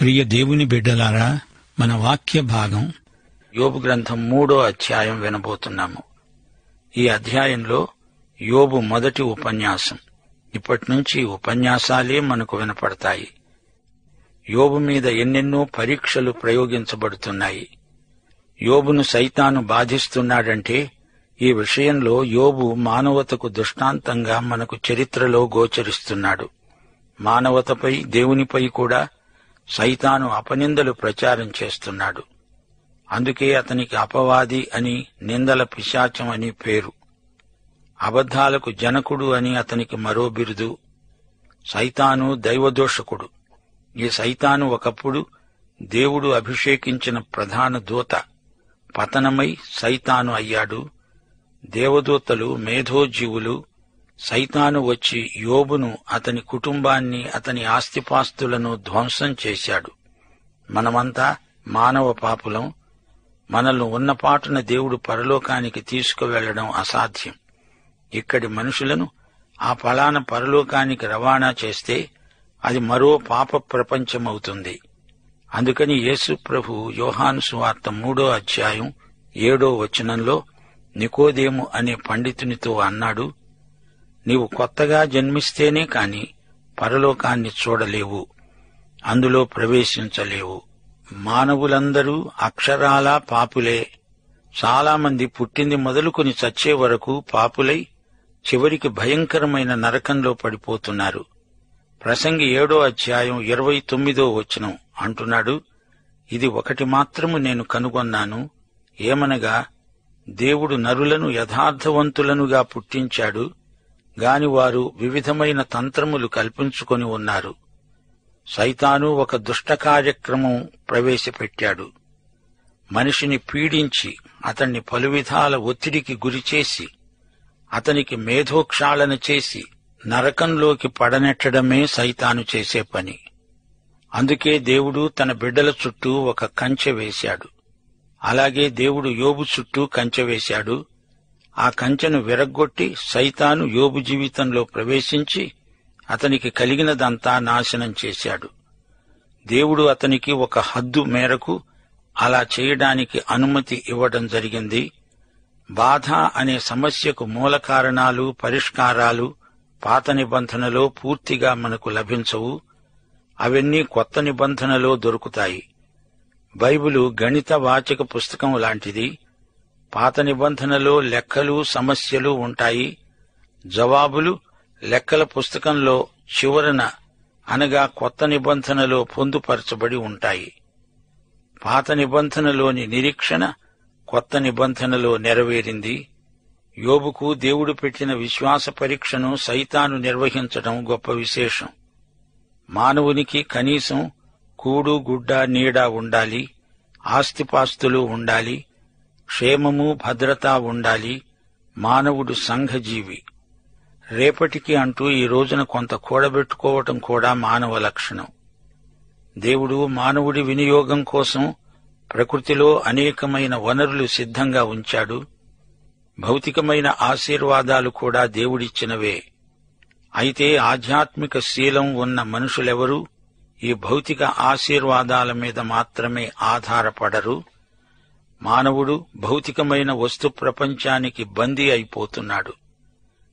ప్రియ దేవుని బిడ్డలారా, మన వాక్య భాగం యోబు గ్రంథం 3వ అధ్యాయం వినబోతున్నాము. ఈ అధ్యాయంలో యోబు మొదటి ఉపన్యాసం. ఇప్పటి నుంచి ఉపన్యాసాలే మనకు వినపడతాయి. యోబు మీద ఎన్నెన్నో పరీక్షలు ప్రయోగించబడుతున్నాయి. యోబును సైతాను బాధిస్తున్నాడంటే ఈ విషయంలో యోబు మానవతకు దృష్టాంతంగా మనకు చరిత్రలో గోచరిస్తున్నాడు. మానవతపై, దేవునిపై కూడా సైతాను అపనిందలు ప్రచారం చేస్తున్నాడు. అందుకే అతనికి అపవాది అని, నిందల పిశాచం అని పేరు. అబద్ధాలకు జనకుడు అని అతనికి మరో బిరుదు. సైతాను దైవదోషకుడు. ఈ సైతాను ఒకప్పుడు దేవుడు అభిషేకించిన ప్రధాన దూత. పతనమై సైతాను అయ్యాడు. దేవదూతలు మేధోజీవులు. సైతాను వచ్చి యోబును, అతని కుటుంబాన్ని, అతని ఆస్తిపాస్తులను ధ్వంసం చేశాడు. మనమంతా మానవ పాపులం. మనల్ని ఉన్నపాటున దేవుడు పరలోకానికి తీసుకువెళ్లడం అసాధ్యం. ఇక్కడి మనుషులను ఆ ఫలాన పరలోకానికి రవాణా చేస్తే అది మరో పాప ప్రపంచమవుతుంది. అందుకని యేసు ప్రభు యోహాను సువార్త 3వ అధ్యాయం 7వ వచనంలో నికోదేము అనే పండితునితో అన్నాడు, నీవు కొత్తగా జన్మిస్తేనే కాని పరలోకాన్ని చూడలేవు, అందులో ప్రవేశించలేవు. మానవులందరూ అక్షరాలా పాపులే. చాలామంది పుట్టింది మొదలుకొని చచ్చే వరకు పాపులై చివరికి భయంకరమైన నరకంలో పడిపోతున్నారు. ప్రసంగి 7వ అధ్యాయం 29వ వచనం అంటున్నాడు, ఇది ఒకటి మాత్రము నేను కనుగొన్నాను, ఏమనగా దేవుడు నరులను యథార్థవంతులనుగా పుట్టించాడు గాని వారు వివిధమైన తంత్రములు కల్పించుకొని ఉన్నారు. సైతాను ఒక దుష్ట కార్యక్రమం ప్రవేశపెట్టాడు. మనిషిని పీడించి అతన్ని పలువిధాల ఒత్తిడికి గురిచేసి అతనికి మేధోక్షాళన చేసి నరకంలోకి పడనెట్టడమే సైతాను చేసే పని. అందుకే దేవుడు తన బిడ్డల చుట్టూ ఒక కంచె వేశాడు. అలాగే దేవుడు యోబు చుట్టూ కంచె వేశాడు. ఆ కంచెను విరగ్గొట్టి సైతాను యోబు జీవితంలో ప్రవేశించి అతనికి కలిగినదంతా నాశనం చేశాడు. దేవుడు అతనికి ఒక హద్దు మేరకు అలా చేయడానికి అనుమతి ఇవ్వడం జరిగింది. బాధ అనే సమస్యకు మూల కారణాలు, పరిష్కారాలు పాత నిబంధనలో పూర్తిగా మనకు లభించవు. అవన్నీ కొత్త నిబంధనలో దొరుకుతాయి. బైబిలు గణిత వాచక పుస్తకం లాంటిది. పాత నిబంధనలో లెక్కలు, సమస్యలు ఉంటాయి. జవాబులు లెక్కల పుస్తకంలో చివరన అనగా కొత్త నిబంధనలో పొందుపరచబడి ఉంటాయి. పాత నిబంధనలోని నిరీక్షణ కొత్త నిబంధనలో నెరవేరింది. యోబుకు దేవుడు పెట్టిన విశ్వాస పరీక్షను సైతాను నిర్వహించడం గొప్ప విశేషం. మానవునికి కనీసం కూడు, గుడ్డ, నీడ ఉండాలి. ఆస్తిపాస్తులు ఉండాలి. క్షేమము, భద్రత ఉండాలి. మానవుడు సంఘజీవి. రేపటికి అంటూ ఈ రోజున కొంత కూడబెట్టుకోవటం కూడా మానవ లక్షణం. దేవుడు మానవుడి వినియోగం కోసం ప్రకృతిలో అనేకమైన వనరులు సిద్ధంగా ఉంచాడు. భౌతికమైన ఆశీర్వాదాలు కూడా దేవుడిచ్చినవే. అయితే ఆధ్యాత్మిక శీలం ఉన్న మనుషులెవరూ ఈ భౌతిక ఆశీర్వాదాల మీద మాత్రమే ఆధారపడరు. మానవుడు భౌతికమైన వస్తు ప్రపంచానికి బందీ అయిపోతున్నాడు.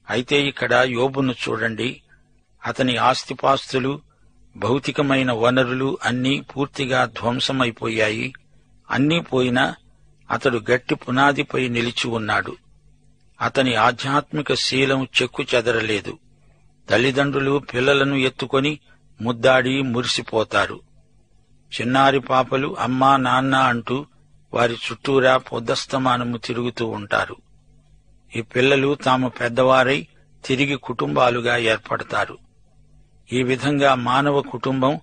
అయితే ఇక్కడ యోబును చూడండి. అతని ఆస్తిపాస్తులు, భౌతికమైన వనరులు అన్నీ పూర్తిగా ధ్వంసమైపోయాయి. అన్నీ పోయినా అతడు గట్టి పునాదిపై నిలిచి ఉన్నాడు. అతని ఆధ్యాత్మిక శీలం చెక్కు చెదరలేదు. తల్లిదండ్రులు పిల్లలను ఎత్తుకొని ముద్దాడి మురిసిపోతారు. చిన్నారి పాపలు అమ్మా, నాన్న అంటూ వారి చుట్టూరా పొద్దస్తమానము తిరుగుతూ ఉంటారు. ఈ పిల్లలు తాము పెద్దవారై తిరిగి కుటుంబాలుగా ఏర్పడతారు. ఈ విధంగా మానవ కుటుంబం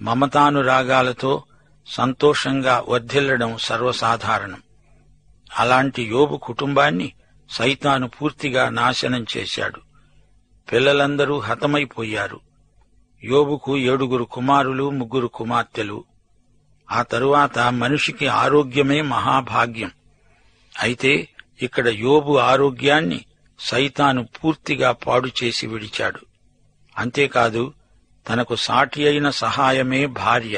మమతానురాగాలతో సంతోషంగా వర్ధిల్లడం సర్వసాధారణం. అలాంటి యోబు కుటుంబాన్ని సైతాను పూర్తిగా నాశనం చేశాడు. పిల్లలందరూ హతమైపోయారు. యోబుకు 7 కుమారులు, 3 కుమార్తెలు. ఆ తరువాత మనిషికి ఆరోగ్యమే మహాభాగ్యం. అయితే ఇక్కడ యోబు ఆరోగ్యాన్ని సైతాను పూర్తిగా పాడు చేసి విడిచాడు. అంతేకాదు, తనకు సాటి అయిన సహాయమే భార్య.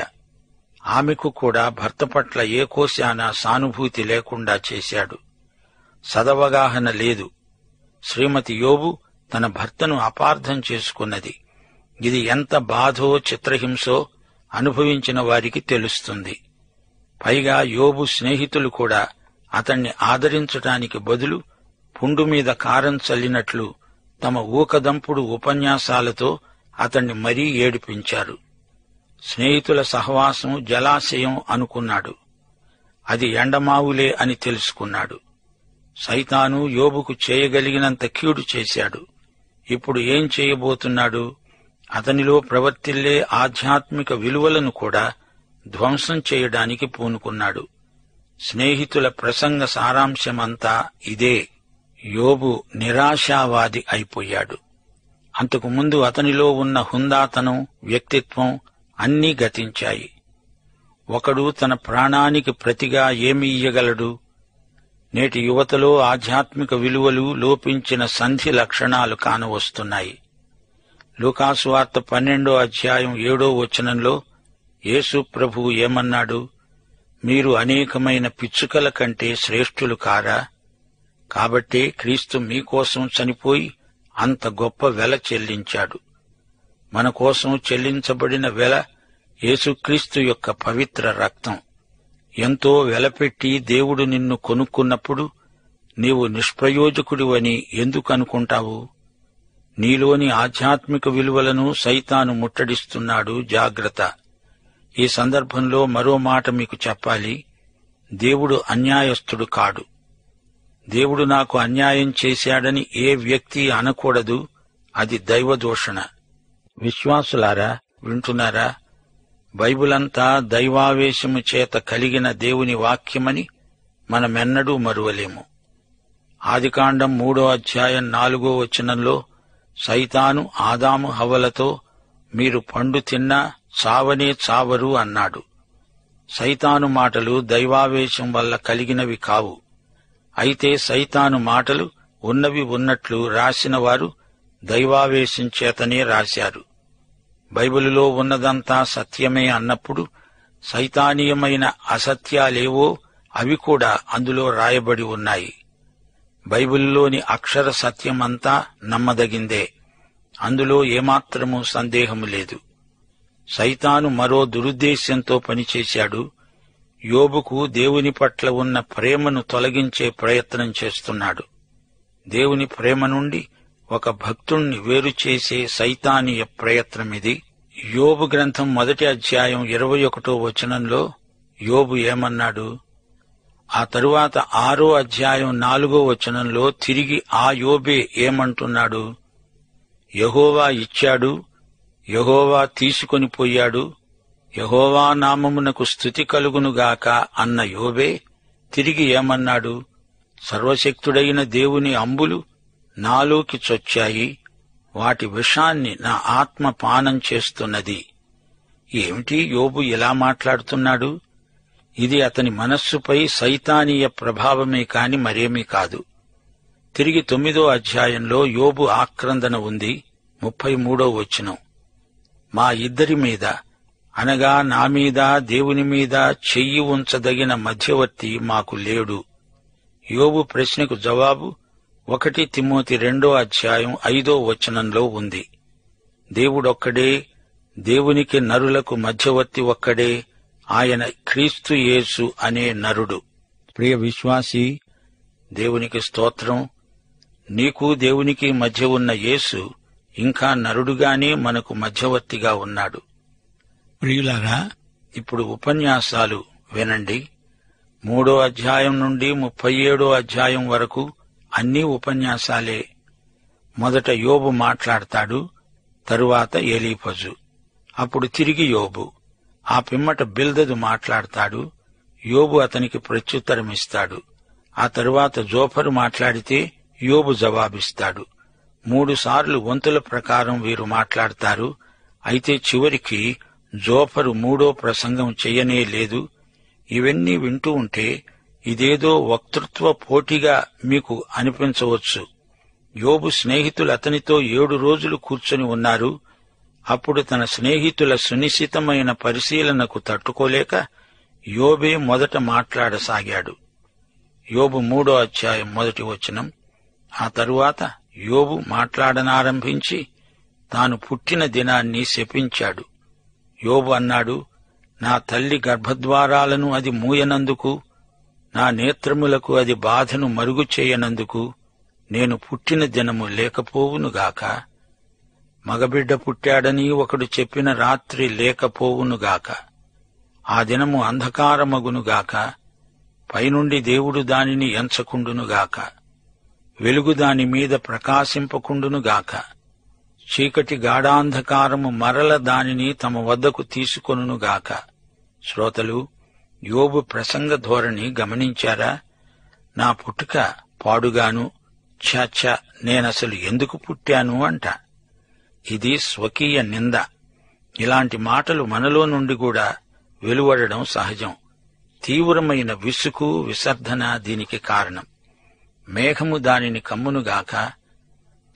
ఆమెకు కూడా భర్త పట్ల ఏ కోశాన సానుభూతి లేకుండా చేశాడు. సదవగాహన లేదు. శ్రీమతి యోబు తన భర్తను అపార్థం చేసుకున్నది. ఇది ఎంత బాధో చిత్రహింసో అనుభవించిన వారికి తెలుస్తుంది. పైగా యోబు స్నేహితులు కూడా అతణ్ణి ఆదరించటానికి బదులు పుండు మీద కారం చల్లినట్లు తమ ఊకదంపుడు ఉపన్యాసాలతో అతణ్ణి మరీ ఏడిపించారు. స్నేహితుల సహవాసం జలాశయం అనుకున్నాడు. అది ఎండమావులే అని తెలుసుకున్నాడు. సైతాను యోబుకు చేయగలిగినంత కీడు చేశాడు. ఇప్పుడు ఏం చేయబోతున్నాడు? అతనిలో ప్రవర్తిల్లే ఆధ్యాత్మిక విలువలను కూడా ధ్వంసం చేయడానికి పూనుకున్నాడు. స్నేహితుల ప్రసంగ సారాంశమంతా ఇదే. యోబు నిరాశావాది అయిపోయాడు. అంతకుముందు అతనిలో ఉన్న హుందాతనం, వ్యక్తిత్వం అన్నీ గతించాయి. ఒకడు తన ప్రాణానికి ప్రతిగా ఏమి ఇయ్యగలడు? నేటి యువతలో ఆధ్యాత్మిక విలువలు లోపించిన సంధి లక్షణాలు కానవస్తున్నాయి. లూకాసు వార్త 12వ అధ్యాయం 7వ వచనంలో యేసు ప్రభువు ఏమన్నాడు? మీరు అనేకమైన పిచ్చుకల కంటే శ్రేష్ఠులు కారా? కాబట్టే క్రీస్తు మీకోసం చనిపోయి అంత గొప్ప వెల చెల్లించాడు. మన కోసం చెల్లించబడిన వెల యేసుక్రీస్తు యొక్క పవిత్ర రక్తం. ఎంతో వెలపెట్టి దేవుడు నిన్ను కొనుక్కున్నప్పుడు నీవు నిష్ప్రయోజకుడివని ఎందుకు అనుకుంటావు? నీలోని ఆధ్యాత్మిక విలువలను సైతాను ముట్టడిస్తున్నాడు. జాగ్రత్త. ఈ సందర్భంలో మరో మాట మీకు చెప్పాలి. దేవుడు అన్యాయస్థుడు కాడు. దేవుడు నాకు అన్యాయం చేశాడని ఏ వ్యక్తి అనకూడదు. అది దైవదూషణ. విశ్వాసులారా, వింటున్నారా? బైబిలంతా దైవావేశము చేత కలిగిన దేవుని వాక్యమని మనమెన్నడూ మరువలేము. ఆదికాండం 3వ అధ్యాయం 4వ వచనంలో సైతాను ఆదాము హవ్వలతో మీరు పండు తిన్నా చావనే చావరు అన్నాడు. సైతాను మాటలు దైవావేశం వల్ల కలిగినవి కావు. అయితే సైతాను మాటలు ఉన్నవి ఉన్నట్లు రాసినవారు దైవావేశం చేతనే రాశారు. బైబిలులో ఉన్నదంతా సత్యమే అన్నప్పుడు సైతానీయమైన అసత్యాలేవో అవి కూడా అందులో రాయబడి ఉన్నాయి. బైబిల్లోని అక్షర సత్యమంతా నమ్మదగిందే. అందులో ఏమాత్రమూ సందేహము లేదు. సైతాను మరో దురుద్దేశ్యంతో పనిచేశాడు. యోబుకు దేవుని పట్ల ఉన్న ప్రేమను తొలగించే ప్రయత్నం చేస్తున్నాడు. దేవుని ప్రేమ నుండి ఒక భక్తుణ్ణి వేరుచేసే సైతానీయ ప్రయత్నమిది. యోబు గ్రంథం 1వ అధ్యాయం 21వ వచనంలో యోబు ఏమన్నాడు? ఆ తరువాత 6వ అధ్యాయం 4వ వచనంలో తిరిగి ఆ యోబే ఏమంటున్నాడు? యెహోవా ఇచ్చాడు, యెహోవా తీసుకొని పోయాడు, యెహోవా నామమునకు స్తుతి కలుగునుగాక అన్న యోబే తిరిగి ఏమన్నాడు? సర్వశక్తుడైన దేవుని అంబులు నాలోకి చొచ్చాయి, వాటి విషాన్ని నా ఆత్మ పానం చేస్తున్నది. ఏమిటి యోబు ఇలా మాట్లాడుతున్నాడు? ఇది అతని మనస్సుపై సైతానీయ ప్రభావమే కాని మరేమీ కాదు. తిరిగి 9వ అధ్యాయంలో యోబు ఆక్రందన ఉంది. 33వ వచనం, మా ఇద్దరి మీద అనగా నా మీద దేవుని మీద చెయ్యి ఉంచదగిన మధ్యవర్తి మాకు లేడు. యోబు ప్రశ్నకు జవాబు 1 తిమోతి 2వ అధ్యాయం 5వ వచనంలో ఉంది. దేవుడొక్కడే, దేవునికి నరులకు మధ్యవర్తి ఒక్కడే, ఆయన క్రీస్తు యేసు అనే నరుడు. ప్రియ విశ్వాసీ, దేవునికి స్తోత్రం. నీకు దేవునికి మధ్య ఉన్న యేసు ఇంకా నరుడుగానే మనకు మధ్యవర్తిగా ఉన్నాడు. ప్రియులారా, ఇప్పుడు ఉపన్యాసాలు వినండి. 3వ అధ్యాయం నుండి 37వ అధ్యాయం వరకు అన్నీ ఉపన్యాసాలే. మొదట యోబు మాట్లాడతాడు, తరువాత ఎలీఫజు, అప్పుడు తిరిగి యోబు, ఆ పిమ్మట బిల్దదు మాట్లాడతాడు. యోబు అతనికి ప్రత్యుత్తరమిస్తాడు. ఆ తరువాత జోఫరు మాట్లాడితే యోబు జవాబిస్తాడు. 3 సార్లు వంతుల ప్రకారం వీరు మాట్లాడతారు. అయితే చివరికి జోఫరు 3వ ప్రసంగం చెయ్యనే లేదు. ఇవన్నీ వింటూ ఉంటే ఇదేదో వక్తృత్వ పోటీగా మీకు అనిపించవచ్చు. యోబు స్నేహితులు అతనితో 7 రోజులు కూర్చొని ఉన్నారు. అప్పుడు తన స్నేహితుల సునిశితమైన పరిశీలనకు తట్టుకోలేక యోబే మొదట మాట్లాడసాగాడు. యోబు 3వ అధ్యాయం 1వ వచనం. ఆ తరువాత యోబు మాట్లాడనారంభించి తాను పుట్టిన దినాన్ని శపించాడు. యోబు అన్నాడు, నా తల్లి గర్భద్వారాలను అది మూయనందుకు, నా నేత్రములకు అది బాధను మరుగు చేయనందుకు నేను పుట్టిన దినము లేకపోవునుగాక. మగబిడ్డ పుట్టాడని ఒకడు చెప్పిన రాత్రి లేకపోవునుగాక. ఆ దినము అంధకారమగునుగాక. పైనుండి దేవుడు దానిని ఎంచకుండునుగాక. వెలుగు దాని మీద ప్రకాశింపకుండునుగాక. చీకటి గాఢాంధకారము మరల దానిని తమ వద్దకు తీసుకొనుగాక. శ్రోతలు, యోబు ప్రసంగ ధోరణి గమనించారా? నా పుట్టుక పాడుగాను, ఛ నేనసలు ఎందుకు పుట్టాను అంట. ఇది స్వకీయ నింద. ఇలాంటి మాటలు మనలో నుండి కూడా వెలువడడం సహజం. తీవ్రమైన విసుగు, విసర్ధన దీనికి కారణం. మేఘము దానిని కమ్మునుగాక.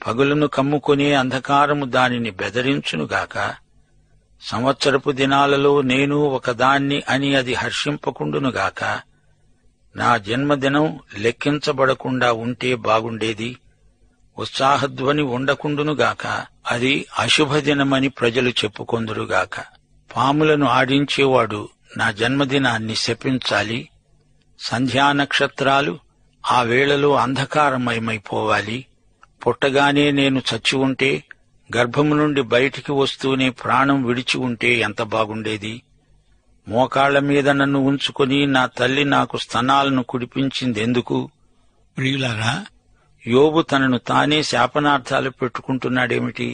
పగులను కమ్ముకునే అంధకారము దానిని బెదరించునుగాక. సంవత్సరపు దినాలలో నేను ఒకదాన్ని అని అది హర్షింపకుండునుగాక. నా జన్మదినం లెక్కించబడకుండా ఉంటే బాగుండేది. ఉత్సాహధ్వని ఉండకుండునుగాక. అది అశుభదినమని ప్రజలు చెప్పుకొందురుగాక. పాములను ఆడించేవాడు నా జన్మదినాన్ని శపించాలి. సంధ్యానక్షత్రాలు ఆ వేళలో అంధకారమయమైపోవాలి. పుట్టగానే నేను చచ్చి ఉంటే, గర్భము నుండి బయటికి వస్తూనే ప్రాణం విడిచి ఉంటే ఎంత బాగుండేది. మోకాళ్ల మీద నన్ను ఉంచుకుని నా తల్లి నాకు స్తనాలను కుడిపించిందెందుకు? ప్రియులారా, యోబు తనను తానే శాపనార్థాలు పెట్టుకుంటున్నాడేమిటి?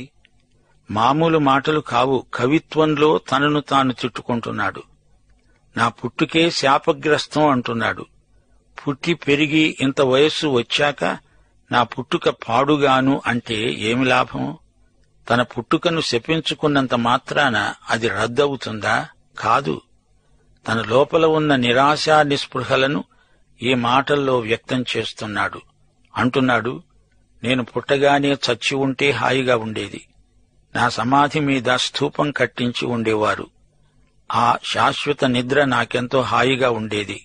మామూలు మాటలు కావు, కవిత్వంలో తనను తాను తిట్టుకుంటున్నాడు. నా పుట్టుకే శాపగ్రస్తం అంటున్నాడు. పుట్టి పెరిగి ఇంత వయస్సు వచ్చాక నా పుట్టుక పాడుగాను అంటే ఏమి లాభం? తన పుట్టుకను శపించుకున్నంత మాత్రాన అది రద్దవుతుందా? కాదు. తన లోపల ఉన్న నిరాశా నిస్పృహలను ఈ మాటల్లో వ్యక్తం చేస్తున్నాడు. అంటున్నాడు, నేను పుట్టగానే చచ్చి ఉంటే హాయిగా ఉండేది. నా సమాధి మీద స్తూపం కట్టించి ఉండేవారు. ఆ శాశ్వత నిద్ర నాకెంతో హాయిగా ఉండేది.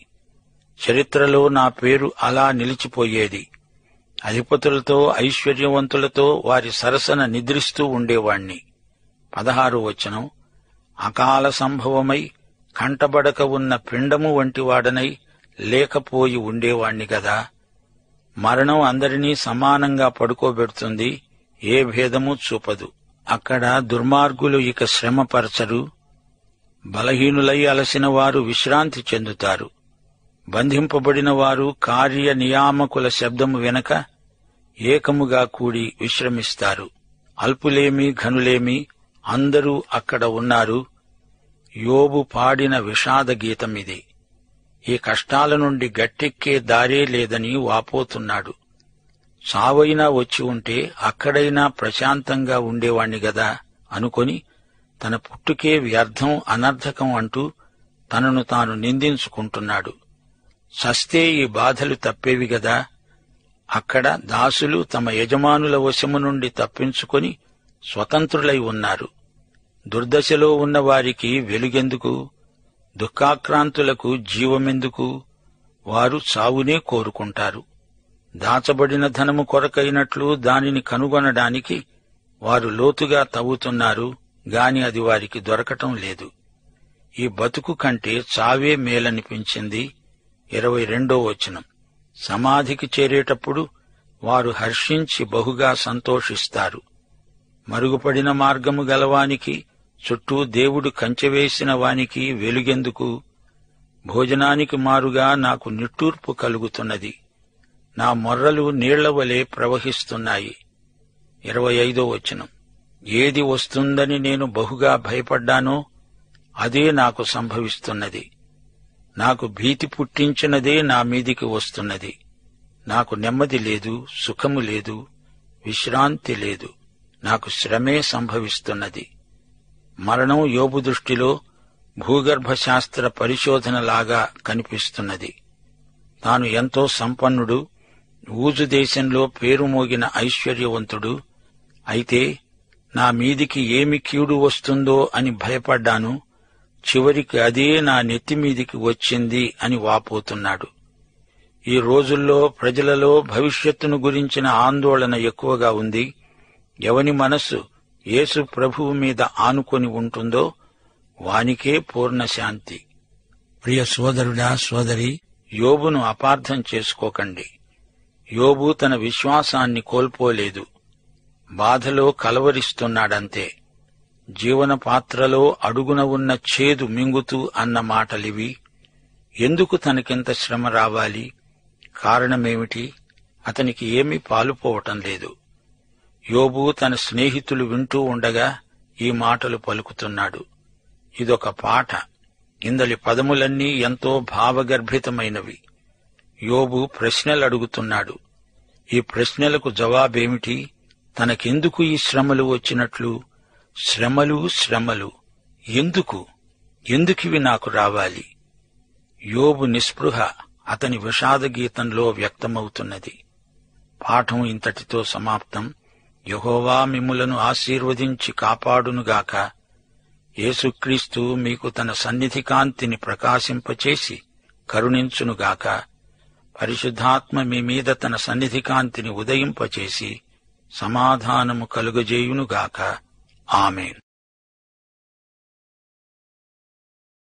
చరిత్రలో నా పేరు అలా నిలిచిపోయేది. అధిపతులతో, ఐశ్వర్యవంతులతో వారి సరసన నిద్రిస్తూ ఉండేవాణ్ణి. 16వ వచనం. అకాల సంభవమై కంటబడక ఉన్న పిండము వంటివాడనై లేకపోయి ఉండేవాణ్ణి గదా. మరణం అందరినీ సమానంగా పడుకోబెడుతుంది, ఏ భేదమూ చూపదు. అక్కడ దుర్మార్గులు ఇక శ్రమపరచరు. బలహీనులై అలసిన వారు విశ్రాంతి చెందుతారు. బంధింపబడిన వారు కార్యనియామకుల శబ్దము వెనక ఏకముగా కూడి విశ్రమిస్తారు. అల్పులేమి ఘనులేమి అందరూ అక్కడ ఉన్నారు. యోబు పాడిన విషాద గీతమిది. ఈ కష్టాల నుండి గట్టెక్కే దారే లేదని వాపోతున్నాడు. చావైనా వచ్చి ఉంటే అక్కడైనా ప్రశాంతంగా ఉండేవాణ్ణి గదా అనుకొని తన పుట్టుకే వ్యర్థం, అనర్థకం అంటూ తనను తాను నిందించుకుంటున్నాడు. చస్తే ఈ బాధలు తప్పేవి గదా. అక్కడ దాసులు తమ యజమానుల వశము నుండి తప్పించుకొని స్వతంత్రులై ఉన్నారు. దుర్దశలో ఉన్న వారికి వెలుగెందుకు? దుఃఖాక్రాంతులకు జీవమెందుకు? వారు చావునే కోరుకుంటారు. దాచబడిన ధనము కొరకైనట్లు దానిని కనుగొనడానికి వారు లోతుగా తవ్వుతున్నారు గాని అది వారికి దొరకటం లేదు. ఈ బతుకు కంటే చావే మేలనిపించింది. 22వ వచనం. సమాధికి చేరేటప్పుడు వారు హర్షించి బహుగా సంతోషిస్తారు. మరుగుపడిన మార్గము గలవానికి, చుట్టూ దేవుడు కంచెవేసిన వానికి వెలుగెందుకు? భోజనానికి మారుగా నాకు నిట్టూర్పు కలుగుతున్నది. నా మొర్రలు నీళ్లవలే ప్రవహిస్తున్నాయి. 25వ వచనం. ఏది వస్తుందని నేను బహుగా భయపడ్డానో అదే నాకు సంభవిస్తున్నది. నాకు భీతి పుట్టించినదే నా మీదికి వస్తున్నది. నాకు నెమ్మది లేదు, సుఖము లేదు, విశ్రాంతి లేదు. నాకు శ్రమే సంభవిస్తున్నది. మరణం యోబు దృష్టిలో భూగర్భశాస్త్ర పరిశోధనలాగా కనిపిస్తున్నది. తాను ఎంతో సంపన్నుడు, ఊజు దేశంలో పేరు మోగిన ఐశ్వర్యవంతుడు. అయితే నా మీదికి ఏమి కీడు వస్తుందో అని భయపడ్డాను, చివరికి అదే నా నెత్తిమీదికి వచ్చింది అని వాపోతున్నాడు. ఈ రోజుల్లో ప్రజలలో భవిష్యత్తును గురించిన ఆందోళన ఎక్కువగా ఉంది. ఎవని మనస్సు యేసు ప్రభువు మీద ఆనుకొని ఉంటుందో వానికే పూర్ణశాంతి. ప్రియ సోదరుడా, సోదరి, యోబును అపార్థం చేసుకోకండి. యోబు తన విశ్వాసాన్ని కోల్పోలేదు. బాధలో కలవరిస్తున్నాడంతే. జీవన పాత్రలో అడుగున ఉన్న చేదు మింగుతూ అన్న మాటలివి. ఎందుకు తనకింత శ్రమ రావాలి? కారణమేమిటి? అతనికి ఏమీ పాలుపోవటం లేదు. యోబు తన స్నేహితులు వింటూ ఉండగా ఈ మాటలు పలుకుతున్నాడు. ఇదొక పాట. ఇందలి పదములన్నీ ఎంతో భావగర్భితమైనవి. యోబు ప్రశ్నలడుగుతున్నాడు. ఈ ప్రశ్నలకు జవాబేమిటి? తనకెందుకు ఈ శ్రమలు వచ్చినట్లు? శ్రమలు, శ్రమలు ఎందుకు? ఎందుకివి నాకు రావాలి? యోబు నిస్పృహ అతని విషాద గీతంలో వ్యక్తమవుతున్నది. పాఠం ఇంతటితో సమాప్తం. యెహోవా మిమ్ములను ఆశీర్వదించి కాపాడునుగాక. యేసుక్రీస్తు మీకు తన సన్నిధి కాంతిని ప్రకాశింపచేసి కరుణించునుగాక. పరిశుద్ధాత్మ మీ మీద తన సన్నిధి కాంతిని ఉదయింపచేసి సమాధానము కలుగజేయునుగాక. ఆమేన్.